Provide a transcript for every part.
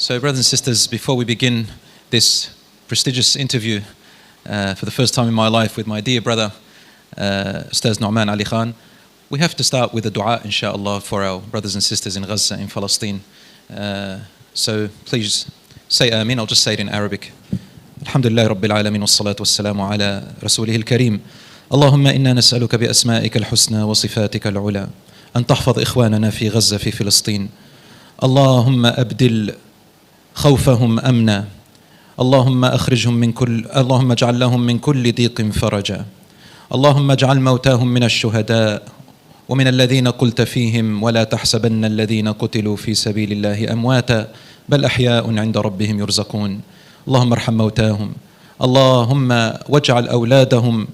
So, brothers and sisters, before we begin this prestigious interview for the first time in my life with my dear brother, Ustaz Nouman Ali Khan, we have to start with a dua, inshallah, for our brothers and sisters in Gaza, in Palestine. So please say Ameen. I'll just say it in Arabic. Alhamdulillah Rabbil Alameen wa salatu wa salamu ala Rasulih al-Kareem. اللهم إنا نسألك بأسمائك الحسنى وصفاتك العلى أن تحفظ إخواننا في غزة في فلسطين. اللهم أبدل خوفهم أمنا. اللهم اللهم اجعل لهم من كل ضيق فرجا. اللهم اجعل موتاهم من الشهداء ومن الذين قلت فيهم ولا تحسبن الذين قتلوا في سبيل الله أمواتا بل أحياء عند ربهم يرزقون. اللهم ارحم موتاهم. اللهم واجعل أولادهم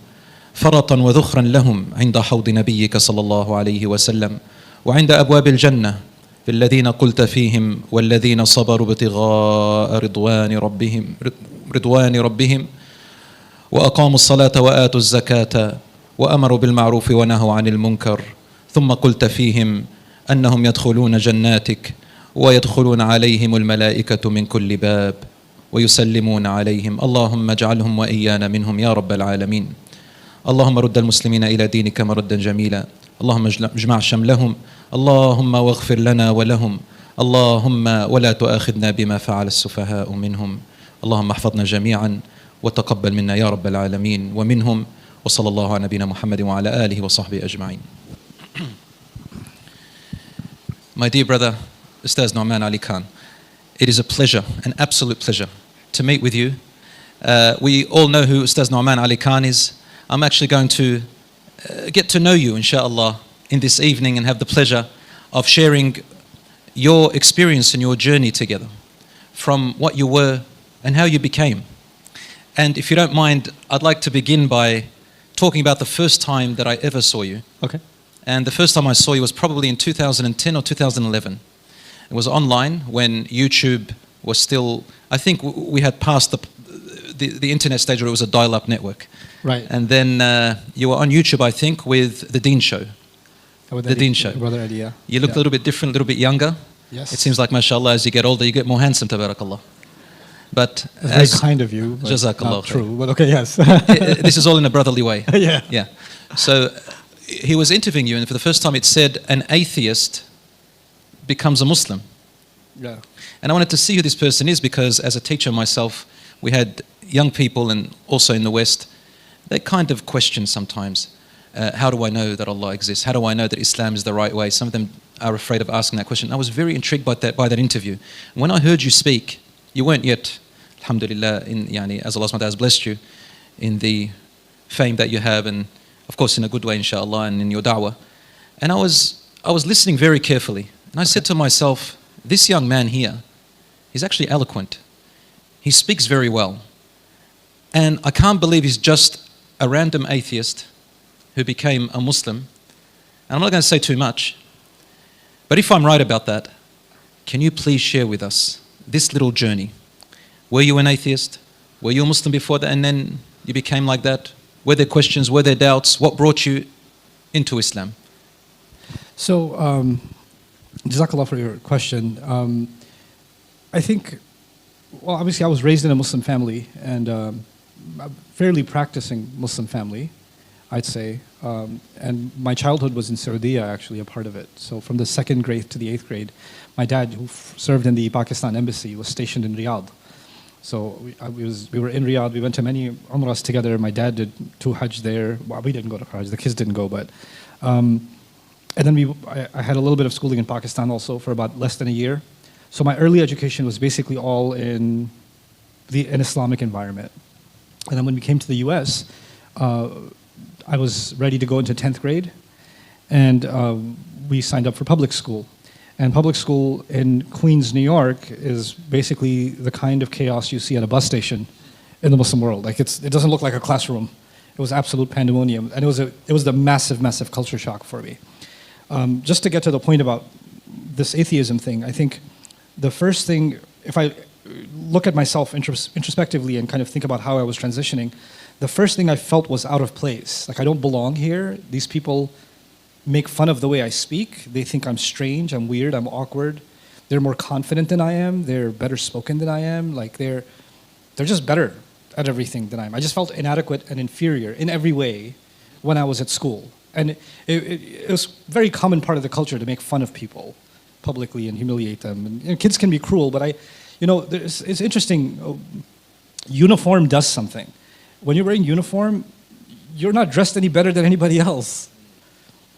فرطا وذخرا لهم عند حوض نبيك صلى الله عليه وسلم وعند أبواب الجنة في الذين قلت فيهم والذين صبروا ابتغاء رضوان ربهم وأقاموا الصلاة وآتوا الزكاة وأمروا بالمعروف ونهوا عن المنكر ثم قلت فيهم أنهم يدخلون جناتك ويدخلون عليهم الملائكة من كل باب ويسلمون عليهم. اللهم اجعلهم وإيانا منهم يا رب العالمين. اللهم رد المسلمين إلى دينك مردا جميلا. اللهم اجمع شملهم. اللهم واغفر لنا ولهم. اللهم ولا تؤاخذنا بما فعل السفهاء منهم. اللهم احفظنا جميعا وتقبل منا يا رب العالمين ومنهم. وصلى الله على نبينا محمد وعلى آله وصحبه أجمعين. My dear brother, Ustaz Nouman Ali Khan, it is a pleasure, an absolute pleasure to meet with you. We all know who Ustaz Nouman Ali Khan is. I'm actually going to get to know you, inshallah, in this evening and have the pleasure of sharing your experience and your journey together from what you were and how you became. And if you don't mind, I'd like to begin by talking about the first time that I ever saw you. Okay. And the first time I saw you was probably in 2010 or 2011. It was online when YouTube was still, I think we had passed the internet stage where it was a dial-up network. Right. And then you were on YouTube, I think, with the Deen Show. The Deen Show. Brother Ali, yeah. You look a little bit different, a little bit younger. Yes. It seems like, mashallah, as you get older, you get more handsome, tabarakallah. But that's very kind of you. Jazakallah. Not true, but okay, yes. This is all in a brotherly way. Yeah. Yeah. So he was interviewing you, and for the first time it said, an atheist becomes a Muslim. Yeah. And I wanted to see who this person is because as a teacher myself, we had young people and also in the West, they kind of question sometimes, how do I know that Allah exists? How do I know that Islam is the right way? Some of them are afraid of asking that question. I was very intrigued by that interview. When I heard you speak, you weren't yet, alhamdulillah, as Allah SWT has blessed you in the fame that you have and of course in a good way, inshallah, and in your da'wah. And I was listening very carefully. And I said to myself, this young man here, he's actually eloquent. He speaks very well. And I can't believe he's just a random atheist who became a Muslim. And I'm not going to say too much, but if I'm right about that, can you please share with us this little journey? Were you an atheist? Were you a Muslim before that and then you became like that? Were there questions? Were there doubts? What brought you into Islam? So, Jazakallah for your question. I think, well, obviously I was raised in a Muslim family and a fairly practicing Muslim family, I'd say. And my childhood was in Saudi, actually, a part of it. So from the 2nd grade to the 8th grade, my dad, who served in the Pakistan embassy, was stationed in Riyadh. So we were in Riyadh. We went to many umrahs together. My dad did 2 hajj there. Well, we didn't go to hajj. The kids didn't go, but and then I had a little bit of schooling in Pakistan also for about less than a year. So my early education was basically all in an Islamic environment. And then when we came to the U.S., I was ready to go into 10th grade, and we signed up for public school. And public school in Queens, New York is basically the kind of chaos you see at a bus station in the Muslim world. Like it doesn't look like a classroom. It was absolute pandemonium. And it was a massive, massive culture shock for me. Just to get to the point about this atheism thing, I think the first thing, if I look at myself introspectively and kind of think about how I was transitioning, the first thing I felt was out of place. Like I don't belong here. These people make fun of the way I speak. They think I'm strange, I'm weird, I'm awkward. they're more confident than I am. They're better spoken than I am. Like they're just better at everything than I am. I just felt inadequate and inferior in every way when I was at school. And it was a very common part of the culture to make fun of people publicly and humiliate them. And kids can be cruel, but it's interesting. Uniform does something. When you're wearing uniform, you're not dressed any better than anybody else.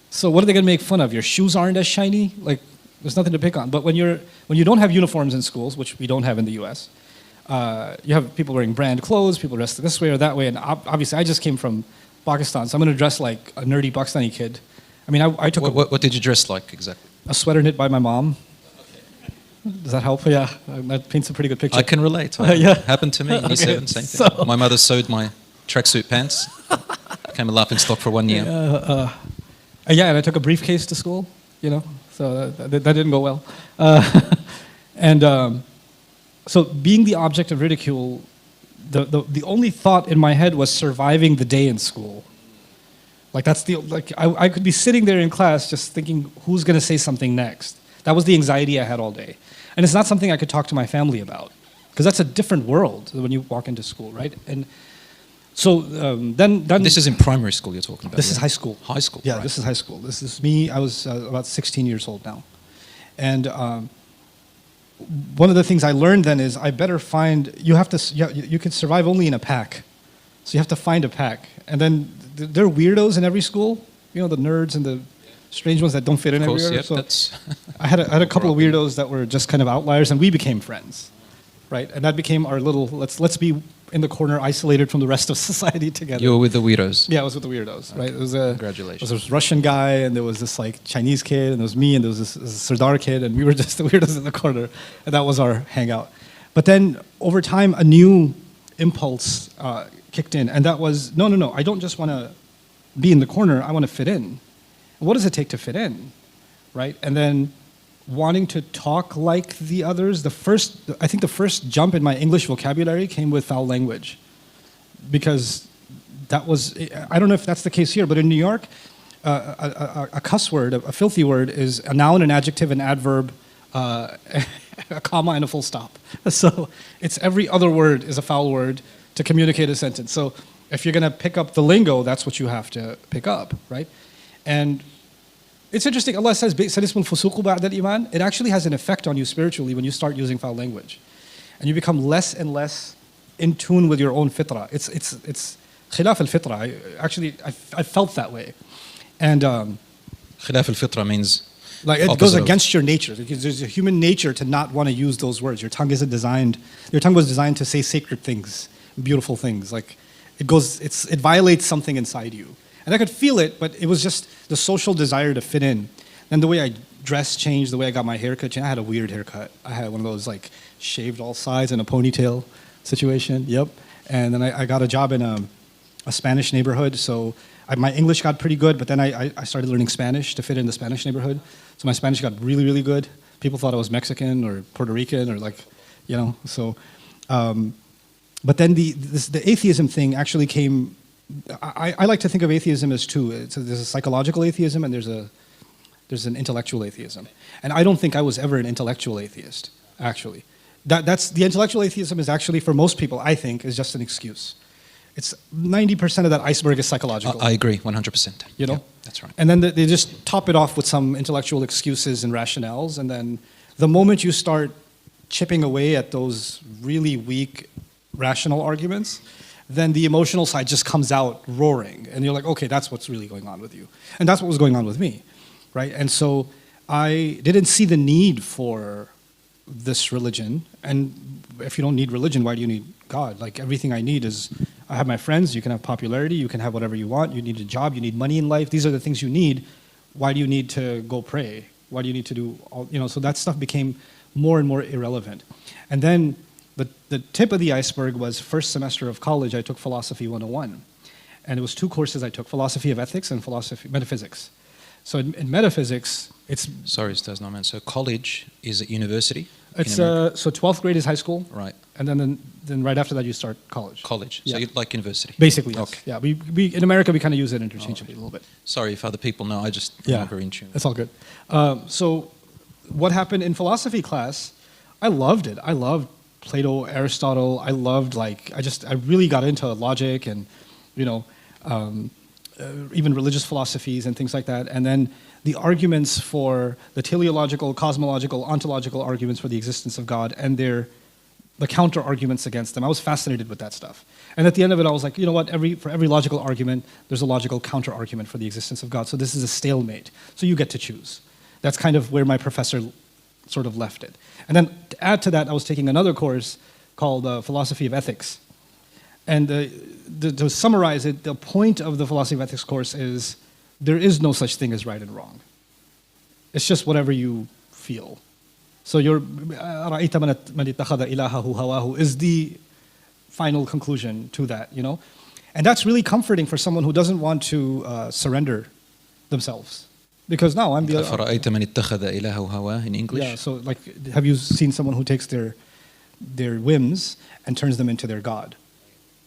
So what are they going to make fun of? Your shoes aren't as shiny? Like, there's nothing to pick on. But when you don't have uniforms in schools, which we don't have in the U.S., you have people wearing brand clothes, people dressed this way or that way. And obviously, I just came from Pakistan, so I'm going to dress like a nerdy Pakistani kid. I mean, I took what did you dress like exactly? A sweater knit by my mom. Does that help? Yeah, that paints a pretty good picture. I can relate. Yeah. Happened to me in E7, same thing. My mother sewed my tracksuit pants. Became a laughing stock for 1 year. Yeah, and I took a briefcase to school, so that didn't go well. So being the object of ridicule, the only thought in my head was surviving the day in school. Like I could be sitting there in class just thinking, who's going to say something next? That was the anxiety I had all day. And it's not something I could talk to my family about, because that's a different world when you walk into school, right? And so then this is in primary school you're talking about. This is high school. High school. Yeah, right. This is high school. This is me. I was about 16 years old now, and one of the things I learned then is I better find. You can survive only in a pack, so you have to find a pack. And then there are weirdos in every school. The nerds and the strange ones that don't fit in everywhere. Yep, so I had a couple of weirdos that were just kind of outliers, and we became friends, right? And that became our little let's be in the corner, isolated from the rest of society together. You were with the weirdos. Yeah, I was with the weirdos, right? Congratulations. There was this Russian guy, and there was this Chinese kid, and there was me, and there was this Sardar kid, and we were just the weirdos in the corner, and that was our hangout. But then over time, a new impulse kicked in, and that was no, I don't just want to be in the corner, I want to fit in. What does it take to fit in, right? And then wanting to talk like the others, I think the first jump in my English vocabulary came with foul language, because that was, I don't know if that's the case here, but in New York, a cuss word, a filthy word, is a noun, an adjective, an adverb, a comma, and a full stop. So it's every other word is a foul word to communicate a sentence. So if you're going to pick up the lingo, that's what you have to pick up, right? And it's interesting, Allah says, it actually has an effect on you spiritually when you start using foul language. And you become less and less in tune with your own fitrah. It's khilaf al-fitrah. I felt that way. And Khilaf al-fitra means like it goes against your nature. Because there's a human nature to not want to use those words. Your tongue was designed to say sacred things, beautiful things. Like it violates something inside you. And I could feel it, but it was just the social desire to fit in. And the way I dressed changed, the way I got my haircut changed. I had a weird haircut. I had one of those shaved all sides in a ponytail situation. Yep. And then I got a job in a Spanish neighborhood. So my English got pretty good, but then I started learning Spanish to fit in the Spanish neighborhood. So my Spanish got really, really good. People thought I was Mexican or Puerto Rican or so. But then the atheism thing actually came. I like to think of atheism as two. There's a psychological atheism and there's an intellectual atheism. And I don't think I was ever an intellectual atheist, actually. The intellectual atheism is actually, for most people, I think, is just an excuse. It's 90% of that iceberg is psychological. I agree, 100%. Yeah, that's right. And then they just top it off with some intellectual excuses and rationales. And then the moment you start chipping away at those really weak rational arguments, then the emotional side just comes out roaring. And you're like, okay, that's what's really going on with you. And that's what was going on with me, right? And so I didn't see the need for this religion. And if you don't need religion, why do you need God? Like everything I need is, I have my friends, you can have popularity, you can have whatever you want, you need a job, you need money in life. These are the things you need. Why do you need to go pray? Why do you need to do all, so that stuff became more and more irrelevant. And then the tip of the iceberg was first semester of college, I took Philosophy 101. And it was 2 courses I took, Philosophy of Ethics and Metaphysics. So in metaphysics, it's... Sorry, Ustaz Noman. So college is at university? It's so 12th grade is high school. Right. And then right after that you start college. College. Yeah. So you'd like university? Basically, yes. Okay. Yeah, we in America we kind of use it interchangeably a little bit. Sorry if other people know, I'm not very in tune. That's all good. what happened in philosophy class, I loved it. I loved Plato, Aristotle. I loved I really got into logic and, even religious philosophies and things like that. And then the arguments for the teleological, cosmological, ontological arguments for the existence of God and the counter arguments against them. I was fascinated with that stuff. And at the end of it, I was like, you know what? For every logical argument, there's a logical counter argument for the existence of God. So this is a stalemate. So you get to choose. That's kind of where my professor sort of left it. And then to add to that, I was taking another course called Philosophy of Ethics. And to summarize it, the point of the Philosophy of Ethics course is there is no such thing as right and wrong. It's just whatever you feel. So رَأَيْتَ مَنِ اتَّخَذَ إِلَهَهُ هَوَاهُ is the final conclusion to that, And that's really comforting for someone who doesn't want to surrender themselves. Because now I'm the أَفَرَأَيْتَ مَنِ اتَّخَذَ إِلَهَهُ هَوَاهُ in English? Yeah, so have you seen someone who takes their whims and turns them into their God?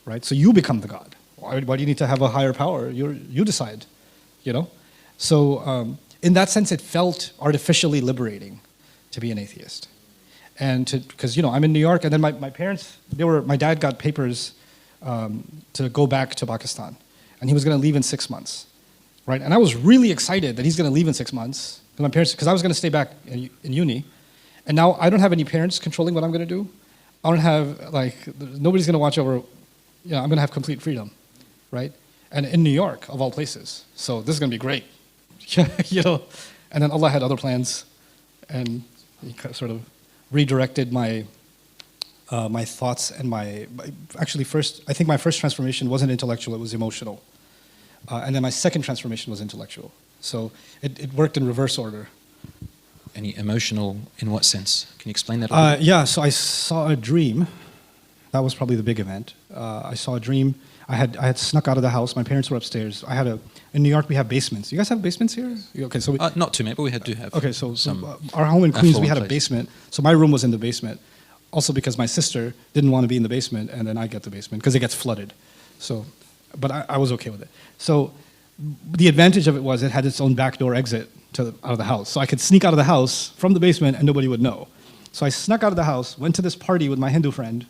Right? So you become the God. Why do you need to have a higher power? You decide, So in that sense, it felt artificially liberating to be an atheist. And because, I'm in New York, and then my parents, my dad got papers to go back to Pakistan. And he was going to leave in 6 months. Right? And I was really excited that he's going to leave in 6 months. Because I was going to stay back in uni. And now I don't have any parents controlling what I'm going to do. I don't have, nobody's going to watch over, I'm going to have complete freedom. Right? And in New York, of all places. So this is going to be great. And then Allah had other plans. And he sort of redirected my thoughts and I think my first transformation wasn't intellectual, it was emotional. And then my second transformation was intellectual. So it worked in reverse order. Any emotional in what sense? Can you explain that a little bit? Yeah, so I saw a dream. That was probably the big event. I saw a dream. I had snuck out of the house. My parents were upstairs. In New York, we have basements. You guys have basements here? Okay, so not too many, but we do have. Okay, so our home in Queens, we had a basement. So my room was in the basement. Also because my sister didn't want to be in the basement, and then I get the basement because it gets flooded. So, but I was okay with it. So the advantage of it was it had its own backdoor exit out of the house. So I could sneak out of the house from the basement and nobody would know. So I snuck out of the house, went to this party with my Hindu friend,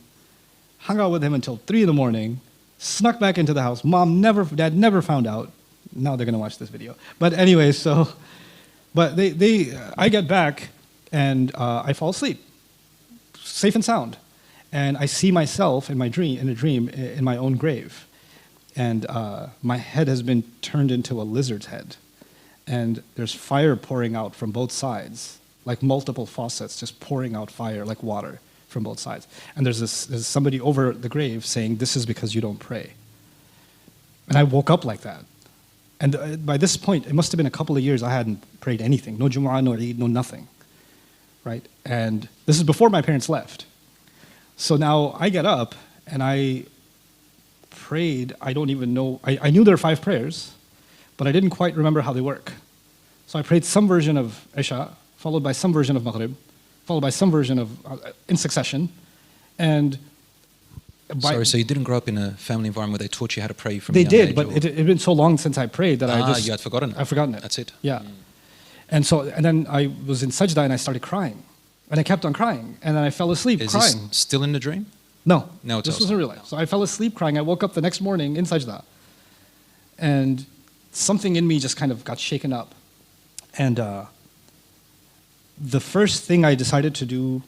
hung out with him until 3 in the morning, snuck back into the house. Dad never found out. Now they're going to watch this video. But anyway, I get back and I fall asleep, safe and sound. And I see myself in a dream, in my own grave. And my head has been turned into a lizard's head. And there's fire pouring out from both sides, like multiple faucets just pouring out fire like water from both sides. And there's somebody over the grave saying, "This is because you don't pray." And I woke up like that. And by this point, it must have been a couple of years I hadn't prayed anything. No Jumu'ah, no Eid, no nothing. Right? And this is before my parents left. So now I get up and I prayed. I don't even know. I knew there were 5 prayers, but I didn't quite remember how they work. So I prayed some version of Isha, followed by some version of Maghrib, followed by some version of, in succession. And Sorry, so you didn't grow up in a family environment where they taught you how to pray from a They young did, age, but it had been so long since I prayed that you had forgotten it. I've forgotten it. That's it. Yeah. And then I was in sajda and I started crying. And I kept on crying. And then I fell asleep crying. Is this still in the dream? No. No, this wasn't real life. So I fell asleep crying. I woke up the next morning in sajda. And something in me just kind of got shaken up. And the first thing I decided to do,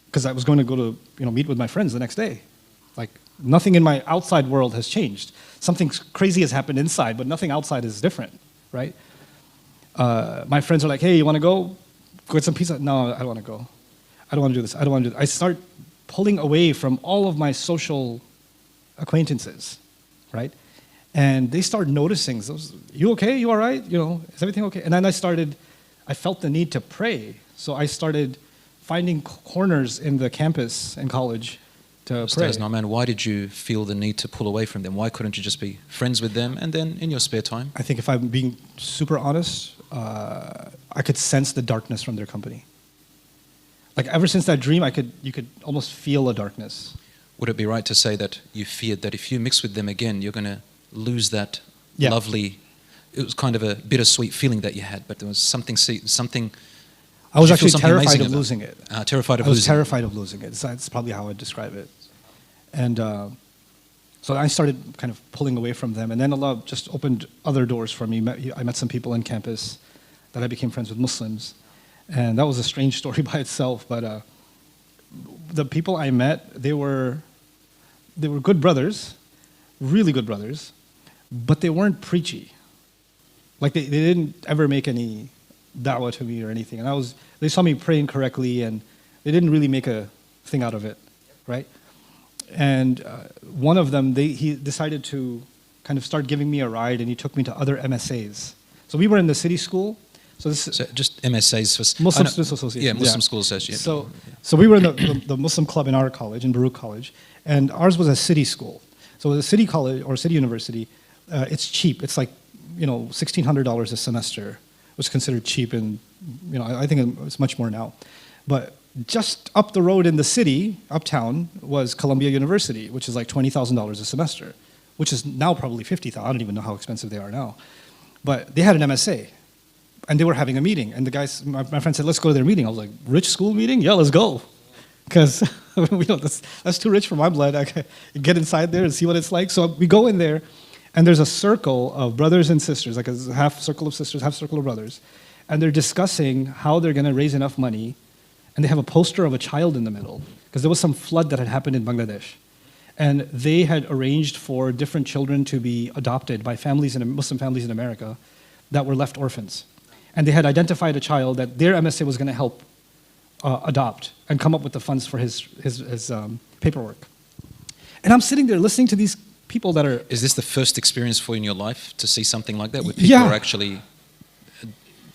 because I was going to go to meet with my friends the next day. Like, nothing in my outside world has changed. Something crazy has happened inside, but nothing outside is different, right? My friends are like, "Hey, you want to go get some pizza?" No, I don't want to go. I don't want to do this. I don't want to do this. I start pulling away from all of my social acquaintances, right? And they start noticing, "You okay? You all right? Is everything okay?" And then I felt the need to pray. So I started finding corners in the campus in college to pray. Ustaz Noman, why did you feel the need to pull away from them? Why couldn't you just be friends with them and then in your spare time? I think if I'm being super honest, I could sense the darkness from their company. Like ever since that dream, you could almost feel a darkness. Would it be right to say that you feared that if you mix with them again, you're going to lose that lovely, it was kind of a bittersweet feeling that you had, but there was something I was Did you feel actually something terrified amazing of about it? losing it. Terrified of I was losing it. terrified of losing it. That's probably how I'd describe it. And so I started kind of pulling away from them. And then Allah just opened other doors for me. I met some people on campus that I became friends with Muslims. And that was a strange story by itself. But the people I met, they were good brothers, really good brothers, but they weren't preachy. Like they didn't ever make any da'wah to me or anything. And they saw me praying correctly, and they didn't really make a thing out of it, right? And one of them, he decided to kind of start giving me a ride, and he took me to other MSAs. So we were in the city school. So just MSAs for Muslim Students Association. Yeah, Muslim School Association. So we were in the Muslim club in our college, in Baruch College, and ours was a city school. So the city college or city university, it's cheap. It's like $1,600 a semester was considered cheap, and I think it's much more now. But just up the road in the city, uptown, was Columbia University, which is like $20,000 a semester, which is now probably $50,000. I don't even know how expensive they are now. But they had an MSA, and they were having a meeting. And the guys, my friend said, let's go to their meeting. I was like, rich school meeting? Yeah, let's go. Because that's too rich for my blood. I can get inside there and see what it's like. So we go in there, and there's a circle of brothers and sisters, like a half circle of sisters, half circle of brothers. And they're discussing how they're going to raise enough money. And they have a poster of a child in the middle, because there was some flood that had happened in Bangladesh. And they had arranged for different children to be adopted by Muslim families in America that were left orphans. And they had identified a child that their MSA was going to help adopt and come up with the funds for his paperwork. And I'm sitting there listening to these people that are... Is this the first experience for you in your life to see something like that, where people are actually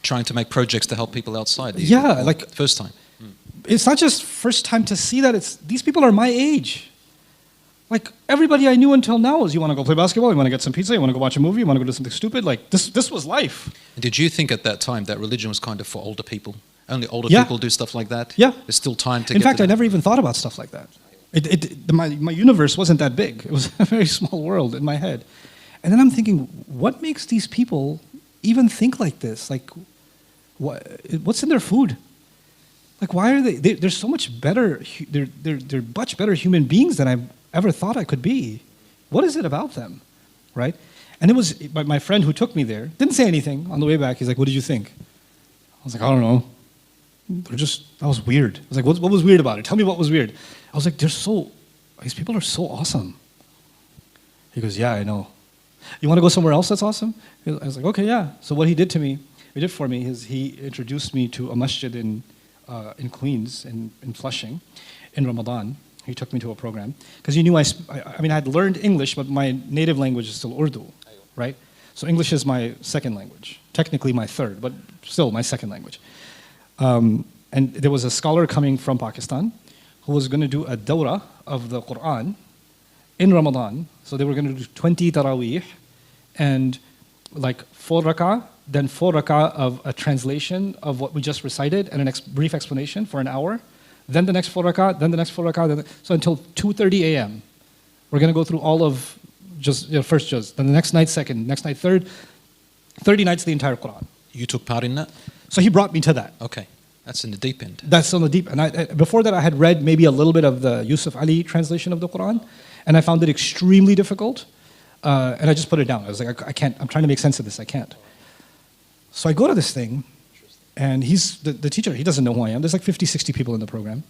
trying to make projects to help people outside? Like first time. It's not just first time to see that. These people are my age. Like everybody I knew until now is, you want to go play basketball, you want to get some pizza, you want to go watch a movie, you want to go do something stupid. Like this was life. And did you think at that time that religion was kind of for older people? Only older people do stuff like that? Yeah. There's still time to In fact, I never even thought about stuff like that. My universe wasn't that big. It was a very small world in my head. And then I'm thinking, what makes these people even think like this? Like, what's in their food? Like, why are they're so much better, they're much better human beings than I ever thought I could be. What is it about them, right? And it was my friend who took me there, didn't say anything. On the way back, he's like, what did you think? I was like, I don't know. That was weird. I was like, what was weird about it? Tell me what was weird. I was like, these people are so awesome. He goes, yeah, I know. You want to go somewhere else that's awesome? I was like, okay, yeah. So what he did for me is he introduced me to a masjid in Queens, in Flushing, in Ramadan. He took me to a program. Because he knew I had learned English, but my native language is still Urdu, right? So English is my second language. Technically my third, but still my second language. And there was a scholar coming from Pakistan who was going to do a dawrah of the Quran in Ramadan. So they were going to do 20 taraweeh and like 4 rak'ah, then 4 rak'ah of a translation of what we just recited and a brief explanation for an hour. Then the next 4 rak'ah, then the next 4 rak'ah. So until 2:30 a.m. We're going to go through all of first juz, then the next night second, next night third, 30 nights the entire Quran. You took part in that? So he brought me to that. Okay. That's in the deep end. That's on the deep end. Before that, I had read maybe a little bit of the Yusuf Ali translation of the Quran, and I found it extremely difficult, and I just put it down. I was like, I can't, I'm trying to make sense of this, I can't. So I go to this thing, and he's the teacher, he doesn't know who I am. There's like 50, 60 people in the program.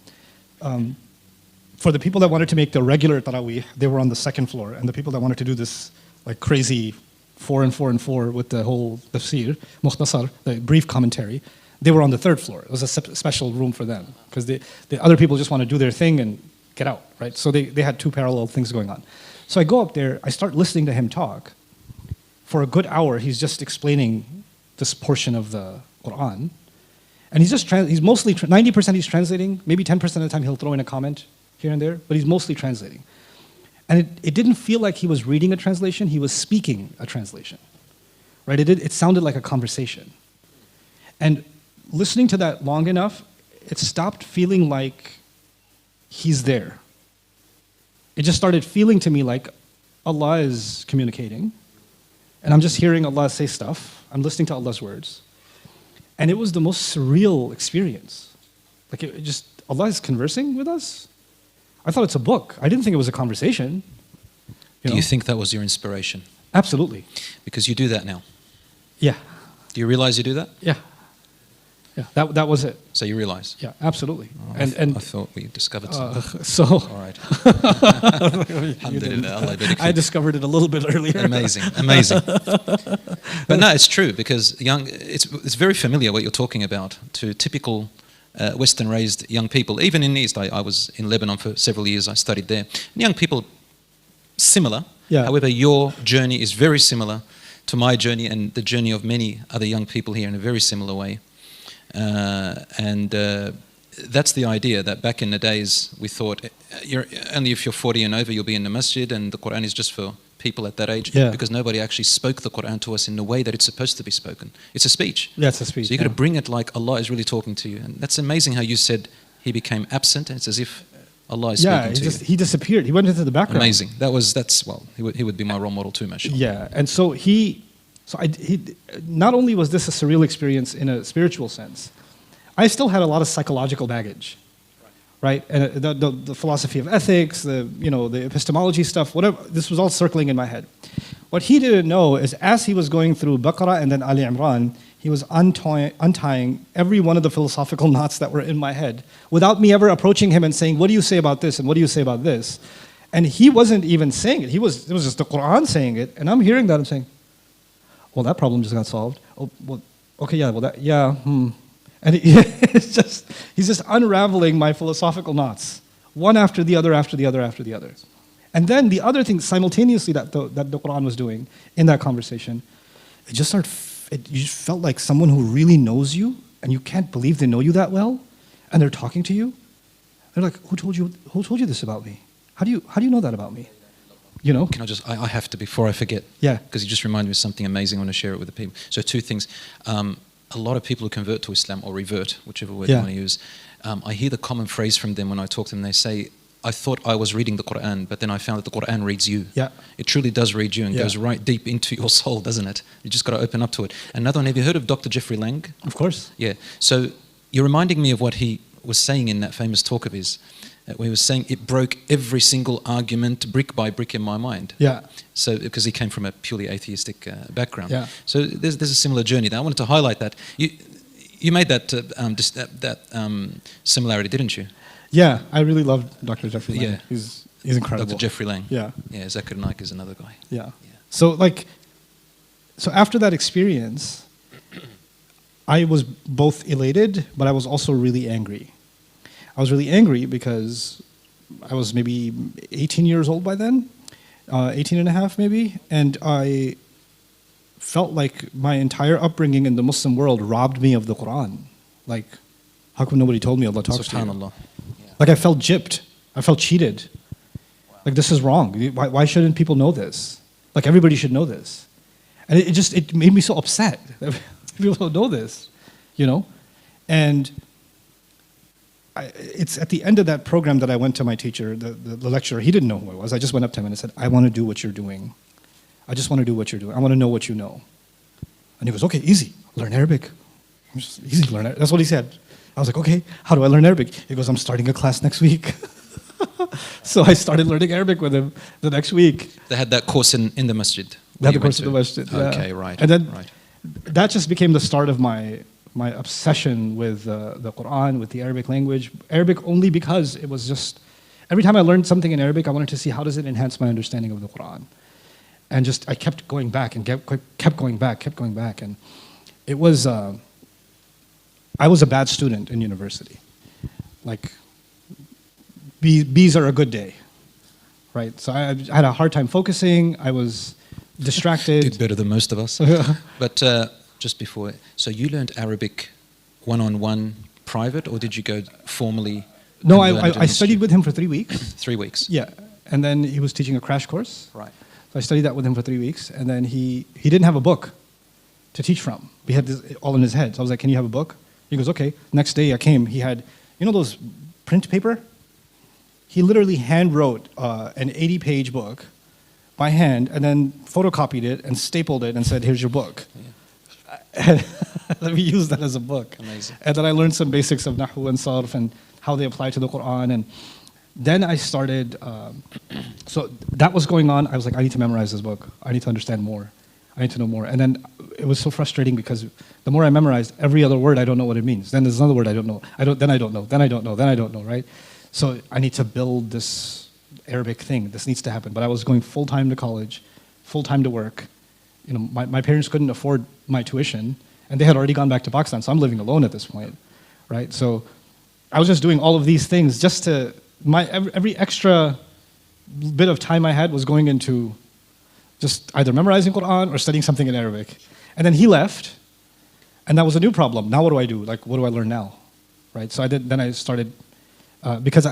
For the people that wanted to make the regular Taraweeh, they were on the second floor, and the people that wanted to do this like crazy 4 and 4 and 4 with the whole tafsir, mukhtasar, the brief commentary, they were on the third floor. It was a special room for them, because the other people just want to do their thing and get out, right? So they had two parallel things going on. So I go up there, I start listening to him talk. For a good hour, he's just explaining this portion of the Quran. And he's mostly, 90% he's translating, maybe 10% of the time he'll throw in a comment here and there, but he's mostly translating. And it didn't feel like he was reading a translation, he was speaking a translation, right? It sounded like a conversation. And listening to that long enough, it stopped feeling like he's there. It just started feeling to me like Allah is communicating, and I'm just hearing Allah say stuff. I'm listening to Allah's words. And it was the most surreal experience. Like it just, Allah is conversing with us. I thought it's a book. I didn't think it was a conversation. Do you think that was your inspiration? Absolutely. Because you do that now. Yeah. Do you realize you do that? Yeah. Yeah. That was it. So you realize? Yeah, absolutely. Oh, and I thought we discovered something. so All right. Alhamdulillah, Allah barik I fik. discovered it a little bit earlier. Amazing. But no, it's true because it's very familiar what you're talking about to typical Western-raised young people. Even in the East, I was in Lebanon for several years. I studied there. And young people, similar. Yeah. However, your journey is very similar to my journey and the journey of many other young people here in a very similar way. That's the idea that back in the days we thought only if you're 40 and over you'll be in the masjid and the Quran is just for people at that age, because nobody actually spoke the Quran to us in the way that it's supposed to be spoken. It's a speech. Yeah, it's a speech. So you've got to bring it like Allah is really talking to you. And that's amazing how you said he became absent, and it's as if Allah is speaking to you. He disappeared. He went into the background. Amazing. He would be my role model too, mashallah. Yeah, and so he not only was this a surreal experience in a spiritual sense, I still had a lot of psychological baggage, right? And the philosophy of ethics, the epistemology stuff, whatever. This was all circling in my head. What he didn't know is, as he was going through Baqarah and then Ali Imran, he was untying every one of the philosophical knots that were in my head, without me ever approaching him and saying, "What do you say about this? And what do you say about this?" And he wasn't even saying it. It was just the Quran saying it, and I'm hearing that. I'm saying, "Well, that problem just got solved." Oh, well, okay, yeah, well, that, yeah, And he's just unraveling my philosophical knots, one after the other, after the other, after the other. And then the other thing simultaneously that the Quran was doing in that conversation, you just felt like someone who really knows you, and you can't believe they know you that well, and they're talking to you. They're like, who told you this about me? How do you know that about me? You know? Can I have to, before I forget, because you just reminded me of something amazing. I want to share it with the people. So two things. A lot of people who convert to Islam or revert, whichever word you want to use, I hear the common phrase from them when I talk to them. They say, I thought I was reading the Quran, but then I found that the Quran reads you. Yeah. It truly does read you and goes right deep into your soul, doesn't it? You just got to open up to it. Another one, have you heard of Dr. Jeffrey Lang? Of course. Yeah. So you're reminding me of what he was saying in that famous talk of his, where he was saying it broke every single argument brick by brick in my mind. Yeah. So because he came from a purely atheistic background. Yeah. So there's a similar journey there. I wanted to highlight that. You made that similarity, didn't you? Yeah, I really love Dr. Jeffrey Lang. Yeah. He's incredible. Dr. Jeffrey Lang. Yeah. Yeah, Zakir Naik is another guy. Yeah. So after that experience, I was both elated, but I was also really angry. I was really angry because I was maybe 18 years old by then, 18 and a half maybe, and I felt like my entire upbringing in the Muslim world robbed me of the Quran. Like, how come nobody told me Allah talks to you? SubhanAllah. Like I felt gypped. I felt cheated. Like this is wrong. Why shouldn't people know this? Like everybody should know this. And it made me so upset that people don't know this, And it's at the end of that program that I went to my teacher, the lecturer. He didn't know who I was. I just went up to him and I said, I want to do what you're doing. I just want to do what you're doing. I want to know what you know. And he goes, okay, easy. Learn Arabic. Just easy to learn Arabic. That's what he said. I was like, okay, how do I learn Arabic? He goes, I'm starting a class next week. So I started learning Arabic with him the next week. They had that course in the masjid. They had the course in the masjid. Yeah. Okay, right. And then that just became the start of my obsession with the Quran, with the Arabic language. Arabic only because it was just, every time I learned something in Arabic, I wanted to see how does it enhance my understanding of the Quran. And I kept going back and kept going back. And it was, I was a bad student in university. Like, B's are a good day, right? So I had a hard time focusing. I was distracted. Did better than most of us. But just before, so you learned Arabic one-on-one private, or did you go formally? No, I studied with him for 3 weeks. 3 weeks? Yeah. And then he was teaching a crash course. Right. So I studied that with him for 3 weeks. And then he didn't have a book to teach from. He had this all in his head. So I was like, can you have a book? He goes, okay. Next day I came. He had, those print paper? He literally hand wrote an 80-page book by hand and then photocopied it and stapled it and said, here's your book. And let me use that as a book. Amazing. And then I learned some basics of Nahu and Sarf and how they apply to the Quran. And then I started, so that was going on. I was like, I need to memorize this book. I need to understand more. I need to know more. And then it was so frustrating because the more I memorized, every other word I don't know what it means. Then there's another word I don't know. Then I don't know. Then I don't know. Then I don't know, right? So I need to build this Arabic thing. This needs to happen. But I was going full-time to college, full-time to work. You know, my parents couldn't afford my tuition, and they had already gone back to Pakistan, so I'm living alone at this point, right? So I was just doing all of these things just to, every extra bit of time I had was going into just either memorizing Quran or studying something in Arabic. And then he left, and that was a new problem. Now what do I do? Like, what do I learn now, right? So then I started, because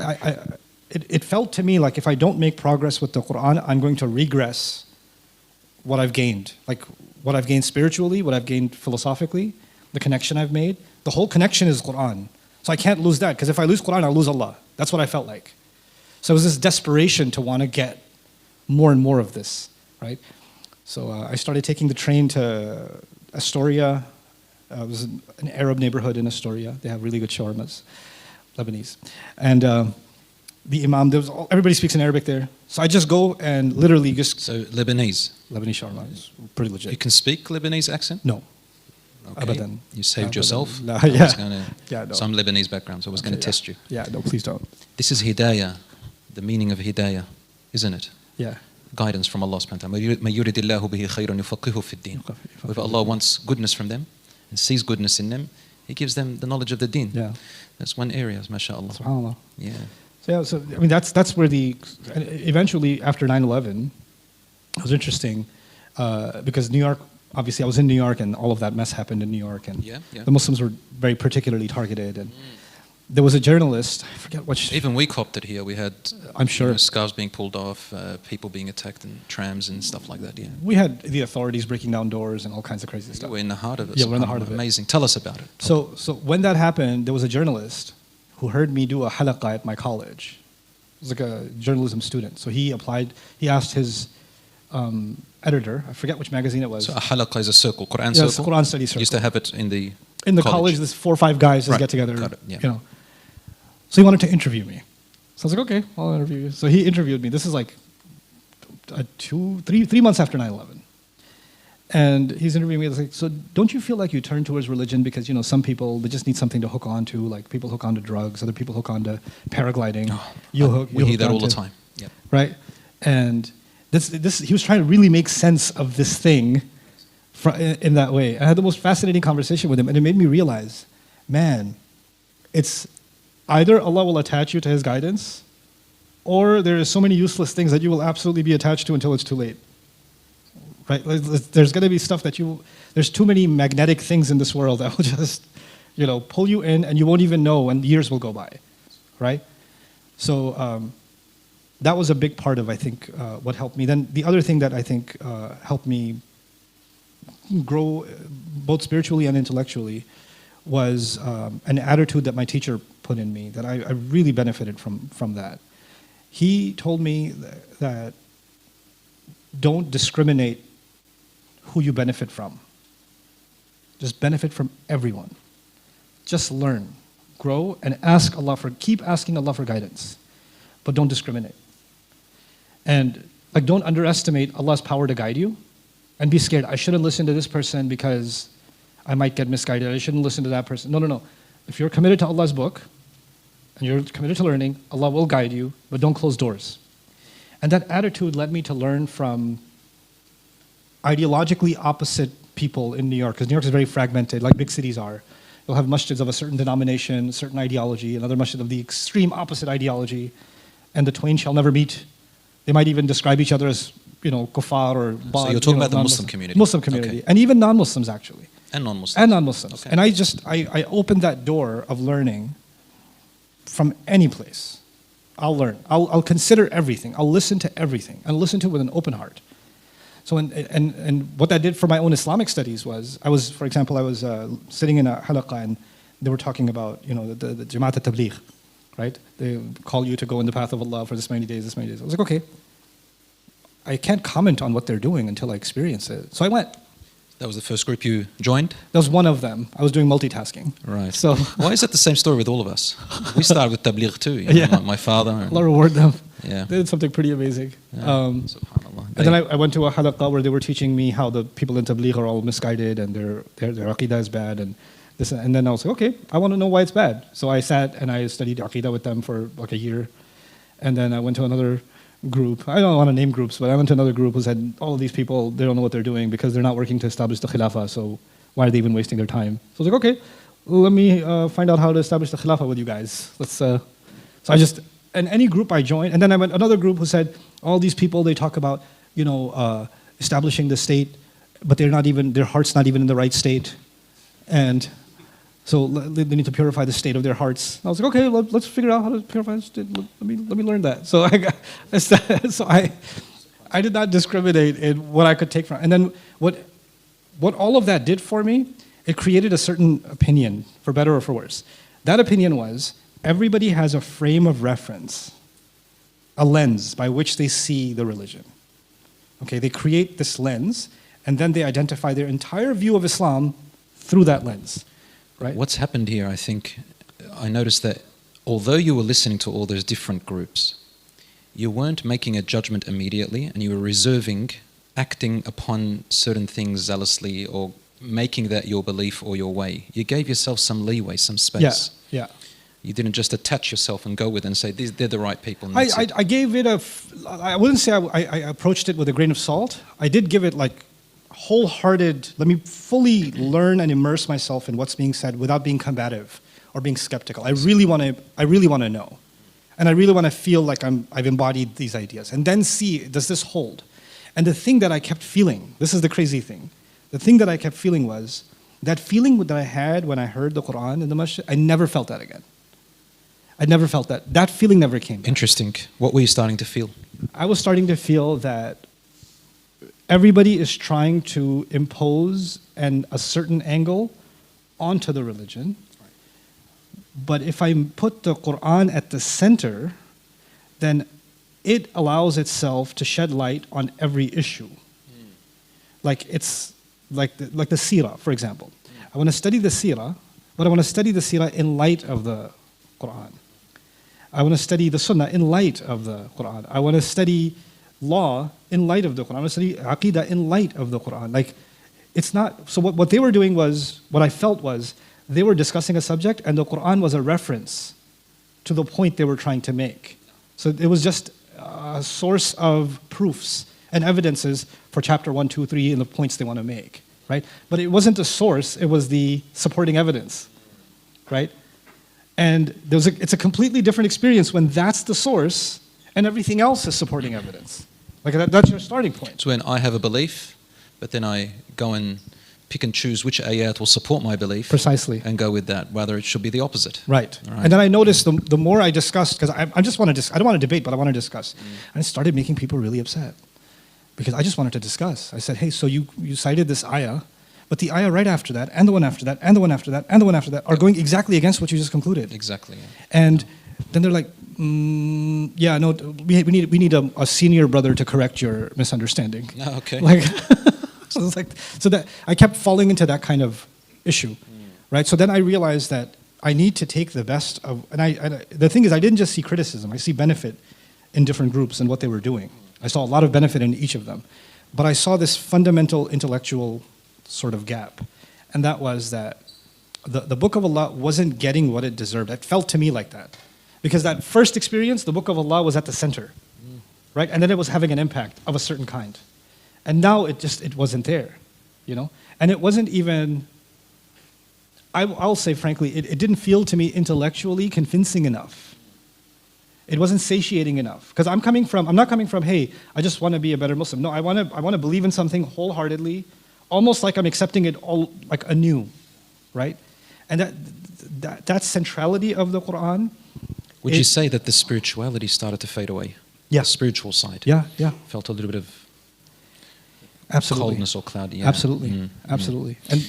it felt to me like if I don't make progress with the Quran, I'm going to regress what I've gained, like what I've gained spiritually, what I've gained philosophically, the connection I've made. The whole connection is Quran. So I can't lose that, because if I lose Quran, I'll lose Allah. That's what I felt like. So it was this desperation to want to get more and more of this, right? So I started taking the train to Astoria. It was an Arab neighborhood in Astoria. They have really good shawarmas, Lebanese. And the imam, everybody speaks in Arabic there. So I just go and literally just... So Lebanese? Lebanese shawarma is pretty legit. You can speak Lebanese accent? No. Okay. Abadan. You saved yourself? No, I yeah. was gonna, No. Some Lebanese background, so I was going to test you. Yeah, no, please don't. This is hidayah, the meaning of hidayah, isn't it? Yeah. Guidance from Allah subhanahu wa ta'ala. مَن يُرِدِ اللَّهُ بِهِ خَيْرًا يُفَقِّهُ فِي الدِّينِ. If Allah wants goodness from them and sees goodness in them, He gives them the knowledge of the deen. Yeah. That's one area, mashallah. SubhanAllah. Yeah. So I mean, that's where eventually after 9/11, it was interesting because New York, obviously I was in New York and all of that mess happened in New York, and the Muslims were very particularly targeted. And there was a journalist, I forget which... Even we copped it here. We had I'm sure scarves being pulled off, people being attacked in trams and stuff like that, yeah. We had the authorities breaking down doors and all kinds of crazy stuff. We're in the heart of it. Yeah, we're in the heart of it. Amazing. Tell us about it. So when that happened, there was a journalist who heard me do a halaqah at my college. It was like a journalism student. So he applied, he asked his editor, I forget which magazine it was. So a halaqah is a circle, Quran circle? circle? Quran study circle. Used to have it in the college, there's 4 or 5 guys just get together, Got it. Yeah. you know. So he wanted to interview me. So I was like, okay, I'll interview you. So he interviewed me. This is like 3 months after 9/11. And he's interviewing me. I was like, so don't you feel like you turn towards religion because, you know, some people, they just need something to hook on to, like people hook on to drugs, other people hook on to paragliding. We hear that all the time. Yep. Right? And this, he was trying to really make sense of this thing in that way. I had the most fascinating conversation with him, and it made me realize, man, it's either Allah will attach you to His guidance, or there are so many useless things that you will absolutely be attached to until it's too late. Right? There's going to be stuff that there's too many magnetic things in this world that will just, you know, pull you in, and you won't even know, and years will go by, right? So that was a big part of, I think, what helped me. Then the other thing that I think helped me grow both spiritually and intellectually was an attitude that my teacher put in me, that I really benefited from that. He told me that don't discriminate who you benefit from. Just benefit from everyone. Just learn, grow, and keep asking Allah for guidance, but don't discriminate. And like, don't underestimate Allah's power to guide you, and be scared. I shouldn't listen to this person because I might get misguided. I shouldn't listen to that person. No. If you're committed to Allah's book, and you're committed to learning, Allah will guide you, but don't close doors. And that attitude led me to learn from ideologically opposite people in New York, because New York is very fragmented, like big cities are. You'll have masjids of a certain denomination, certain ideology, another masjid of the extreme opposite ideology, and the twain shall never meet. They might even describe each other as, you know, kuffar or bad. So you're talking about the Muslim community? Muslim community, okay. and even non-Muslims actually. And non-Muslims. And non-Muslims. Okay. And I opened that door of learning from any place. I'll learn. I'll consider everything. I'll listen to everything, and listen to it with an open heart. So, and what that did for my own Islamic studies was, for example, I was sitting in a halaqah, and they were talking about, you know, the Jamaat al-Tabligh, right? They call you to go in the path of Allah for this many days, this many days. I was like, okay, I can't comment on what they're doing until I experience it. So I went. That was the first group you joined? That was one of them. I was doing multitasking. Right. So why is it the same story with all of us? We started with tabligh too. You know, Yeah. my father. And, Allah reward them. yeah. They did something pretty amazing. Yeah. Subhanallah. And then I went to a halaqah where they were teaching me how the people in tabligh are all misguided and their aqidah is bad and this. And then I was like, okay, I want to know why it's bad. So I sat and I studied aqidah with them for like a year. And then I went to another group. I don't want to name groups, but I went to another group who said, all of these people, they don't know what they're doing because they're not working to establish the khilafah, so why are they even wasting their time? So I was like, okay, let me find out how to establish the khilafah with you guys. So I just, and any group I joined, and then I went another group who said, all these people, they talk about, establishing the state, but they're not even, their heart's not even in the right state. And so they need to purify the state of their hearts. I was like, okay, let's figure out how to purify the state. Let me learn that. So I did not discriminate in what I could take from. And then what all of that did for me, it created a certain opinion, for better or for worse. That opinion was everybody has a frame of reference, a lens by which they see the religion. Okay, they create this lens, and then they identify their entire view of Islam through that lens. Right. What's happened here, I think, I noticed that although you were listening to all those different groups, you weren't making a judgment immediately, and you were reserving, acting upon certain things zealously or making that your belief or your way. You gave yourself some leeway, some space. Yeah. You didn't just attach yourself and go with it and say, they're the right people. I gave it I wouldn't say I approached it with a grain of salt. I did give it like wholehearted, let me fully learn and immerse myself in what's being said without being combative or being skeptical. I really want to know. And I really want to feel like I've embodied these ideas. And then see, does this hold? And the thing that I kept feeling, this is the crazy thing, the thing that I kept feeling was, that feeling that I had when I heard the Quran in the masjid, I never felt that again. I never felt that. That feeling never came back. Interesting. What were you starting to feel? I was starting to feel that everybody is trying to impose a certain angle onto the religion. But if I put the Quran at the center, then it allows itself to shed light on every issue. Like it's like the seerah, for example. I want to study the seerah, but I want to study the seerah in light of the Quran. I want to study the sunnah in light of the Quran. I want to study law in light of the Quran. I want to study aqidah in light of the Quran. Like, it's not, so what they were doing was, what I felt was, they were discussing a subject and the Quran was a reference to the point they were trying to make. So it was just a source of proofs and evidences for chapter 1, 2, 3 and the points they want to make, right? But it wasn't the source, it was the supporting evidence, right? And it's a completely different experience when that's the source and everything else is supporting evidence. Like that's your starting point. So when I have a belief, but then I go and pick and choose which ayat will support my belief. Precisely. And go with that. Rather, it should be the opposite. Right. And then I noticed the more I discussed, because I just want to, I don't want to debate, but I want to discuss. And it started making people really upset. Because I just wanted to discuss. I said, hey, so you cited this ayah, but the ayah right after that, and the one after that, and the one after that, and the one after that, are going exactly against what you just concluded. Exactly. Yeah. And then they're like, yeah, no, we need a senior brother to correct your misunderstanding. Oh, okay. Like, so it's like, so that I kept falling into that kind of issue, right? So then I realized that I need to take the best of, and the thing is, I didn't just see criticism, I see benefit in different groups and what they were doing. I saw a lot of benefit in each of them. But I saw this fundamental intellectual sort of gap. And that was that the Book of Allah wasn't getting what it deserved. It felt to me like that. Because that first experience, the Book of Allah was at the center, right? And then it was having an impact of a certain kind. And now it wasn't there, you know? And it wasn't even, I'll say frankly, it didn't feel to me intellectually convincing enough. It wasn't satiating enough. Because I'm not coming from, hey, I just want to be a better Muslim. No, I want to believe in something wholeheartedly, almost like I'm accepting it all like anew, right? And that centrality of the Quran. Would you say that the spirituality started to fade away? Yeah. The spiritual side. Yeah. Felt a little bit of absolutely coldness or cloudy. Yeah. Absolutely. Absolutely. And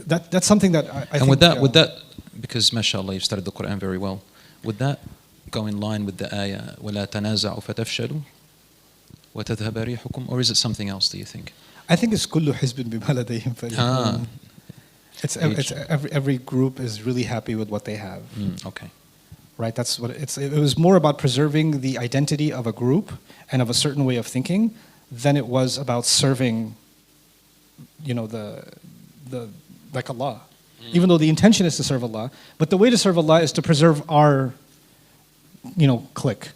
that's something that I think. And would that, because mashallah, you've studied the Quran very well, would that go in line with the ayah, وَلَا تَنَازَعُوا فَتَفْشَلُوا وَتَذْهَبَ رِيحُكُمْ, or is it something else, do you think? I think it's كل حزب بما لديهم فرحون. It's every group is really happy with what they have. Okay. Right, that's what it was more about preserving the identity of a group and of a certain way of thinking than it was about serving, the like Allah. Even though the intention is to serve Allah, but the way to serve Allah is to preserve our, clique.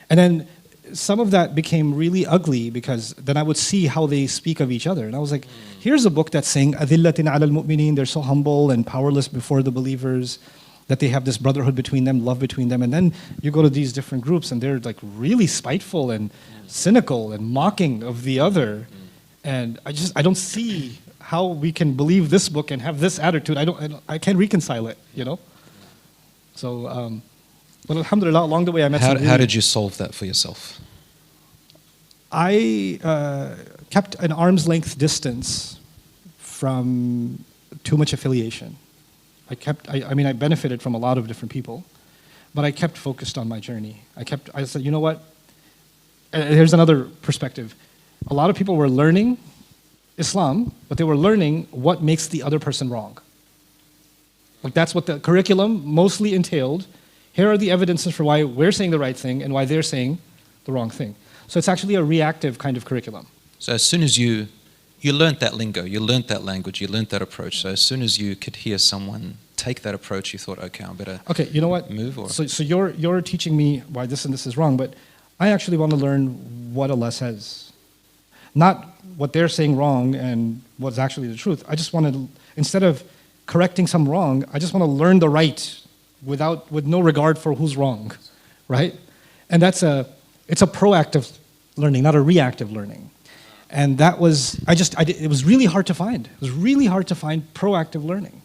And then some of that became really ugly because then I would see how they speak of each other. And I was like, here's a book that's saying, أَذِلَّةٍ عَلَى الْمُؤْمِنِينَ, they're so humble and powerless before the believers, that they have this brotherhood between them, love between them. And then you go to these different groups and they're like really spiteful and cynical and mocking of the other. And I don't see how we can believe this book and have this attitude. I can't reconcile it, So, but alhamdulillah, along the way I met How did you solve that for yourself? I kept an arm's length distance from too much affiliation. I benefited from a lot of different people, but I kept focused on my journey. I said, you know what? Here's another perspective. A lot of people were learning Islam, but they were learning what makes the other person wrong. Like that's what the curriculum mostly entailed. Here are the evidences for why we're saying the right thing and why they're saying the wrong thing. So it's actually a reactive kind of curriculum. So as soon as you learned that lingo, you learned that language, you learned that approach. So as soon as you could hear someone take that approach, you thought, okay, I better you know what? move. Or so you're teaching me why this and this is wrong, but I actually want to learn what Allah says, not what they're saying wrong and what's actually the truth. I just want to, instead of correcting some wrong, I just want to learn the right with no regard for who's wrong, right? And it's a proactive learning, not a reactive learning. And that was, it was really hard to find. It was really hard to find proactive learning.